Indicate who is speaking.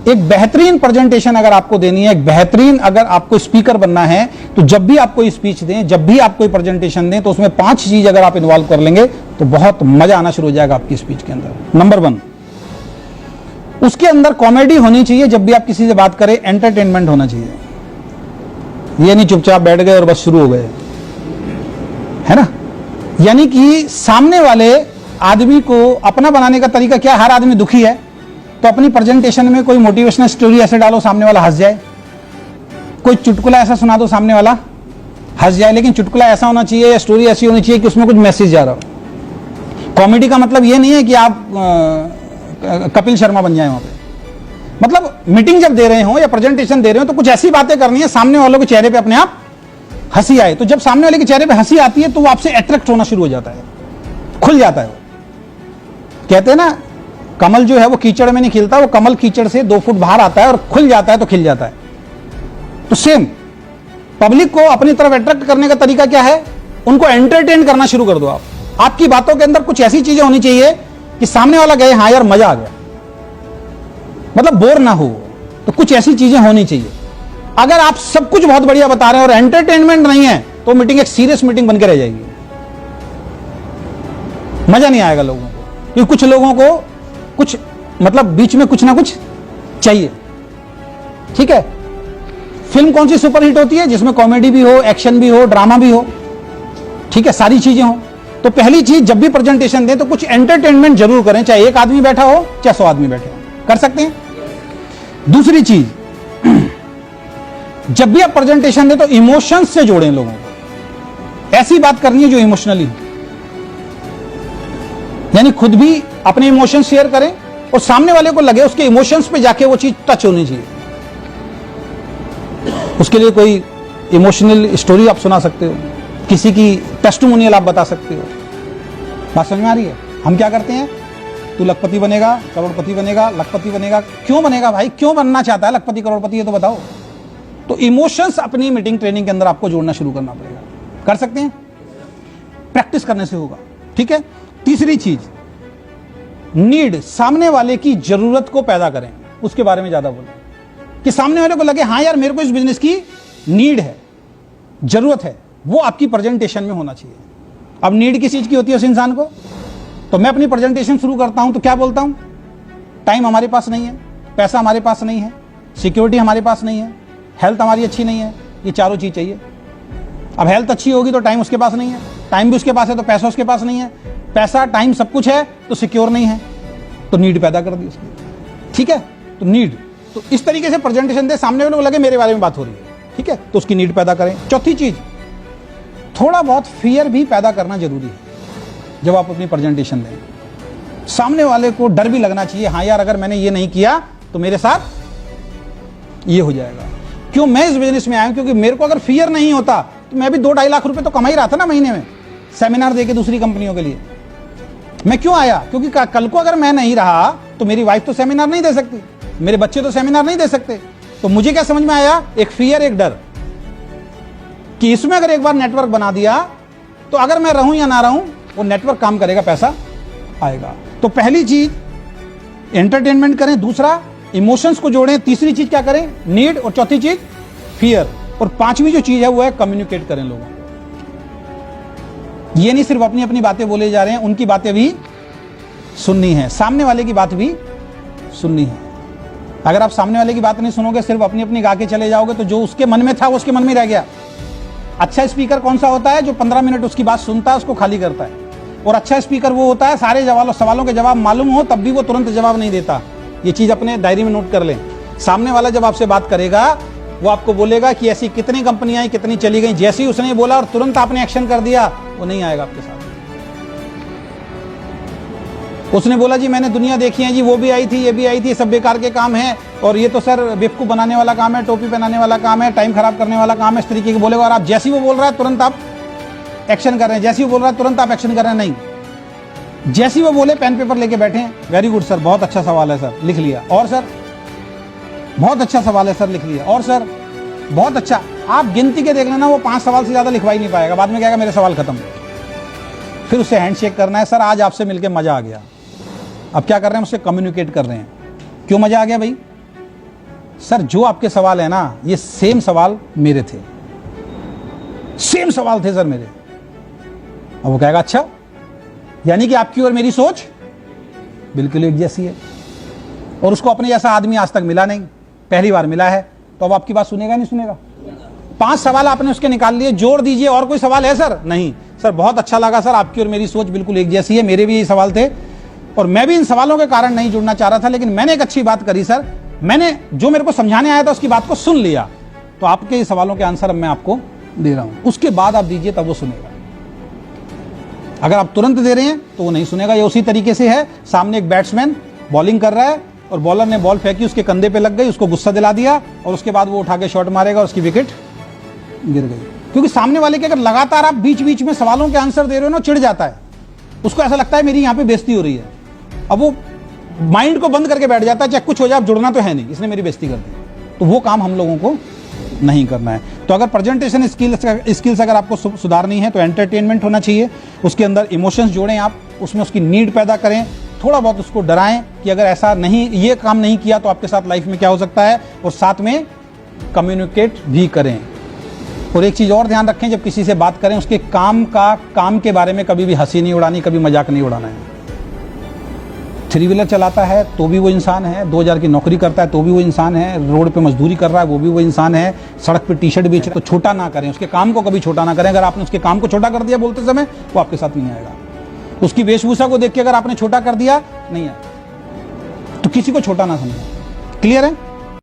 Speaker 1: एक बेहतरीन प्रेजेंटेशन अगर आपको देनी है, एक बेहतरीन अगर आपको स्पीकर बनना है, तो जब भी आप कोई स्पीच दें, जब भी आप कोई प्रेजेंटेशन दें, तो उसमें 5 चीज अगर आप इन्वॉल्व कर लेंगे तो बहुत मजा आना शुरू हो जाएगा आपकी स्पीच के अंदर। नंबर 1, उसके अंदर कॉमेडी होनी चाहिए। जब भी आप किसी से बात करें, एंटरटेनमेंट होना चाहिए। ये नहीं चुपचाप बैठ गए और बस शुरू हो गए, है ना। यानी कि सामने वाले आदमी को अपना बनाने का तरीका क्या, हर आदमी दुखी है तो अपनी प्रेजेंटेशन में कोई मोटिवेशनल स्टोरी ऐसे डालो सामने वाला हंस जाए, कोई चुटकुला ऐसा सुना दो सामने वाला हंस जाए। लेकिन चुटकुला ऐसा होना चाहिए या स्टोरी ऐसी होनी चाहिए कि उसमें कुछ मैसेज जा रहा हो। कॉमेडी का मतलब ये नहीं है कि आप कपिल शर्मा बन जाए वहां पे। मतलब मीटिंग जब दे रहे हो या प्रेजेंटेशन दे रहे हो तो कुछ ऐसी बातें करनी है सामने वालों के चेहरे पे अपने आप हंसी आए। तो जब सामने वाले के चेहरे पे हंसी आती है तो वो आपसे अट्रैक्ट होना शुरू हो जाता है, खुल जाता है। कहते हैं ना, कमल जो है वो कीचड़ में नहीं खिलता, वो कमल कीचड़ से 2 फुट बाहर आता है और खुल जाता है तो खिल जाता है। तो सेम पब्लिक को अपनी तरफ अट्रैक्ट करने का तरीका क्या है, उनको एंटरटेन करना शुरू कर दो आप। आपकी बातों के अंदर कुछ ऐसी चीजें होनी चाहिए कि सामने वाला कहे हाँ यार मजा आ गया, मतलब बोर ना हो। तो कुछ ऐसी चीजें होनी चाहिए। अगर आप सब कुछ बहुत बढ़िया बता रहे हैं और एंटरटेनमेंट नहीं है तो मीटिंग एक सीरियस मीटिंग बनकर रह जाएगी, मजा नहीं आएगा लोगों को। क्योंकि कुछ लोगों को कुछ मतलब बीच में कुछ ना कुछ चाहिए। ठीक है, फिल्म कौन सी सुपरहिट होती है, जिसमें कॉमेडी भी हो, एक्शन भी हो, ड्रामा भी हो, ठीक है, सारी चीजें हो। तो पहली चीज, जब भी प्रेजेंटेशन दें तो कुछ एंटरटेनमेंट जरूर करें, चाहे एक आदमी बैठा हो चाहे 100 आदमी बैठे हो, कर सकते हैं। दूसरी चीज, जब भी आप प्रेजेंटेशन दें तो इमोशंस से जोड़ें लोगों को। ऐसी बात करनी है जो इमोशनली हो, यानी खुद भी अपने इमोशंस शेयर करें और सामने वाले को लगे उसके इमोशंस पे जाके वो चीज टच होनी चाहिए। उसके लिए कोई इमोशनल स्टोरी आप सुना सकते हो, किसी की टेस्टिमोनियल आप बता सकते हो। बात समझ में आ रही है। हम क्या करते हैं, तू लखपति बनेगा, करोड़पति बनेगा, लखपति बनेगा। क्यों बनेगा भाई, क्यों बनना चाहता है लखपति करोड़पति, ये तो बताओ। तो इमोशंस अपनी मीटिंग ट्रेनिंग के अंदर आपको जोड़ना शुरू करना पड़ेगा। कर सकते हैं, प्रैक्टिस करने से होगा। ठीक है। तीसरी चीज, नीड, सामने वाले की जरूरत को पैदा करें, उसके बारे में ज्यादा बोलें कि सामने वाले को लगे हाँ यार मेरे को इस बिजनेस की नीड है, जरूरत है, वो आपकी प्रेजेंटेशन में होना चाहिए। अब नीड किस चीज की होती है उस इंसान को, तो मैं अपनी प्रेजेंटेशन शुरू करता हूं तो क्या बोलता हूं, टाइम हमारे पास नहीं है, पैसा हमारे पास नहीं है, सिक्योरिटी हमारे पास नहीं है, हेल्थ हमारी अच्छी नहीं है, ये चारों चीज चाहिए। अब हेल्थ अच्छी होगी तो टाइम उसके पास नहीं है, टाइम भी उसके पास है तो पैसा उसके पास नहीं है, पैसा टाइम सब कुछ है तो सिक्योर नहीं है, तो नीड पैदा कर दी उसकी। ठीक है, तो नीड, तो इस तरीके से प्रेजेंटेशन दे, सामने वाले को लगे मेरे बारे में बात हो रही है। ठीक है, तो उसकी नीड पैदा करें। चौथी चीज, थोड़ा बहुत फियर भी पैदा करना जरूरी है। जब आप अपनी प्रेजेंटेशन दें, सामने वाले को डर भी लगना चाहिए, हाँ यार अगर मैंने ये नहीं किया तो मेरे साथ ये हो जाएगा। क्यों मैं इस बिजनेस में आया हूं, क्योंकि मेरे को अगर फियर नहीं होता तो मैं भी 2-2.5 लाख रुपए तो कमा ही रहा था ना महीने में, सेमिनार देके दूसरी कंपनियों के लिए। मैं क्यों आया, क्योंकि कल को अगर मैं नहीं रहा तो मेरी वाइफ तो सेमिनार नहीं दे सकती, मेरे बच्चे तो सेमिनार नहीं दे सकते। तो मुझे क्या समझ में आया, एक फियर, एक डर, कि इसमें अगर एक बार नेटवर्क बना दिया तो अगर मैं रहूं या ना रहूं वो नेटवर्क काम करेगा, पैसा आएगा। तो पहली चीज एंटरटेनमेंट करें, दूसरा इमोशंस को जोड़ें, तीसरी चीज क्या करें, नीड, और चौथी चीज फियर, और पांचवी जो चीज है वो है कम्युनिकेट करें लोगों को। ये नहीं सिर्फ अपनी अपनी बातें बोले जा रहे हैं, उनकी बातें भी सुननी है, सामने वाले की बात भी सुननी है। अगर आप सामने वाले की बात नहीं सुनोगे, सिर्फ अपनी अपनी गा के चले जाओगे तो जो उसके मन में था वो उसके मन में रह गया। अच्छा स्पीकर कौन सा होता है, जो 15 मिनट उसकी बात सुनता है, उसको खाली करता है। और अच्छा स्पीकर वो होता है सारे सवालों के जवाब मालूम हो तब भी वो तुरंत जवाब नहीं देता। ये चीज अपने डायरी में नोट कर लें। सामने वाला जब आपसे बात करेगा वो आपको बोलेगा कि ऐसी कितनी कंपनियां आई, कितनी चली गई, जैसे ही उसने बोला और तुरंत आपने एक्शन कर दिया, वो नहीं आएगा आपके साथ। उसने बोला जी मैंने दुनिया देखी है जी, वो भी आई थी, ये भी आई थी, सब बेकार के काम है, और ये तो सर बेवकूफ बनाने वाला काम है, टोपी पहनाने वाला काम है, टाइम खराब करने वाला काम है, इस तरीके के बोलेगा। और आप जैसे ही वो बोल रहा है तुरंत आप एक्शन कर रहे हैं, जैसे ही वो बोल रहा है तुरंत आप एक्शन कर रहे हैं। नहीं, जैसे ही वो बोले पेन पेपर लेके बैठे हैं, वेरी गुड सर, बहुत अच्छा सवाल है सर, लिख लिया, और सर बहुत अच्छा सवाल है सर, लिख लिया, और सर बहुत अच्छा। आप गिनती के देख लेना, वो 5 सवाल से ज्यादा लिखवा ही नहीं पाएगा। बाद में कहेगा मेरे सवाल खत्म। फिर उससे हैंडशेक करना है, सर आज आपसे मिलकर मजा आ गया। अब क्या कर रहे हैं, उससे कम्युनिकेट कर रहे हैं। क्यों मजा आ गया भाई, सर जो आपके सवाल है ना, ये सेम सवाल मेरे थे, सेम सवाल थे सर मेरे। अब वो कहेगा अच्छा, यानी कि आपकी और मेरी सोच बिल्कुल एक जैसी है, और उसको अपने जैसा आदमी आज तक मिला नहीं, पहली बार मिला है, तो अब आपकी बात सुनेगा नहीं सुनेगा? 5 सवाल आपने उसके निकाल लिए, जोड़ दीजिए। और कोई सवाल है सर? नहीं सर, बहुत अच्छा लगा सर, आपकी और मेरी सोच बिल्कुल एक जैसी है, मेरे भी यही सवाल थे, और मैं भी इन सवालों के कारण नहीं जुड़ना चाह रहा था, लेकिन मैंने एक अच्छी बात करी सर, मैंने जो मेरे को समझाने आया था उसकी बात को सुन लिया, तो आपके सवालों के आंसर अब मैं आपको दे रहा हूं, उसके बाद आप दीजिए, तब वो सुनेगा। अगर आप तुरंत दे रहे हैं तो वो नहीं सुनेगा। ये उसी तरीके से है, सामने एक बैट्समैन बॉलिंग कर रहा है और बॉलर ने बॉल फेंकी, उसके कंधे पे लग गई, उसको गुस्सा दिला दिया, और उसके बाद वो उठा के शॉट मारेगा और उसकी विकेट गिर गई। क्योंकि सामने वाले के अगर लगातार आप बीच बीच में सवालों के आंसर दे रहे हो ना, चिढ़ जाता है, उसको ऐसा लगता है मेरी यहाँ पे बेइज्जती हो रही है, अब वो माइंड को बंद करके बैठ जाता है, चाहे कुछ हो जाए, अब जुड़ना तो है नहीं, इसने मेरी बेइज्जती कर दी। तो वो काम हम लोगों को नहीं करना है। तो अगर प्रेजेंटेशन स्किल्स अगर आपको सुधारनी है तो एंटरटेनमेंट होना चाहिए, उसके अंदर इमोशंस जोड़ें आप, उसमें उसकी नीड पैदा करें, थोड़ा बहुत उसको डराएं कि अगर ऐसा नहीं, ये काम नहीं किया तो आपके साथ लाइफ में क्या हो सकता है, और साथ में कम्युनिकेट भी करें। और एक चीज़ और ध्यान रखें, जब किसी से बात करें उसके काम के बारे में कभी भी हंसी नहीं उड़ानी, कभी मजाक नहीं उड़ाना है। 3 व्हीलर चलाता है तो भी वो इंसान है, 2000 की नौकरी करता है तो भी वो इंसान है, रोड पे मजदूरी कर रहा है वो भी वो इंसान है, सड़क पे टी-शर्ट बेचे, तो छोटा ना करें, उसके काम को कभी छोटा ना करें। अगर आपने उसके काम को छोटा कर दिया बोलते समय, वो आपके साथ नहीं आएगा। उसकी वेशभूषा को देख के अगर आपने छोटा कर दिया, नहीं आएगा। तो किसी को छोटा ना समझें। क्लियर है?